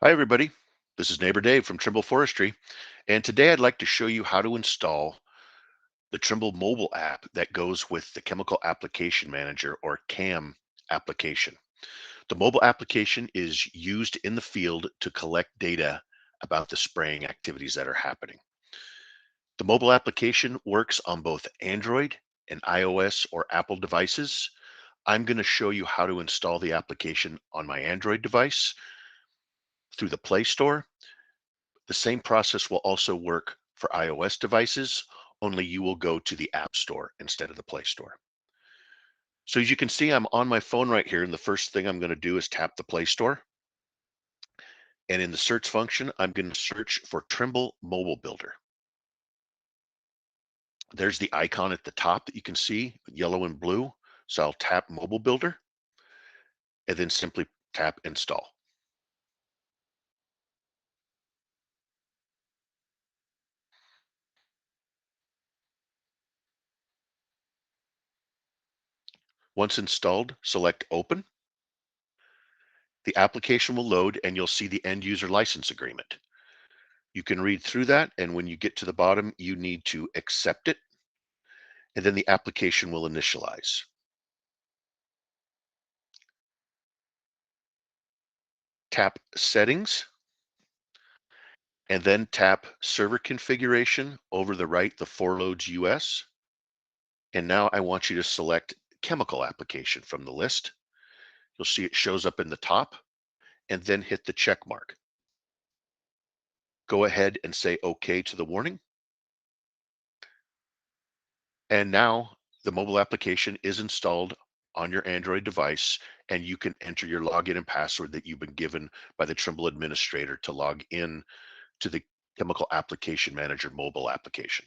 Hi, everybody. This is Neighbor Dave from Trimble Forestry, and today I'd like to show you how to install the Trimble mobile app that goes with the Chemical Application Manager or CAM application. The mobile application is used in the field to collect data about the spraying activities that are happening. The mobile application works on both Android and iOS or Apple devices. I'm going to show you how to install the application on my Android device through the Play Store. The same process will also work for iOS devices, only you will go to the App Store instead of the Play Store. So as you can see, I'm on my phone right here, and the first thing I'm going to do is tap the Play Store. And in the search function, I'm going to search for Trimble Mobile Builder. There's the icon at the top that you can see, yellow and blue. So I'll tap Mobile Builder and then simply tap Install. Once installed, select Open. The application will load and you'll see the end user license agreement. You can read through that, and when you get to the bottom, you need to accept it, and then the application will initialize. Tap Settings, and then tap Server Configuration over the right, the Forloads US. And now I want you to select Chemical Application from the list. You'll see it shows up in the top, and then hit the check mark. Go ahead and say OK to the warning. And now the mobile application is installed on your Android device, and you can enter your login and password that you've been given by the Trimble administrator to log in to the Chemical Application Manager mobile application.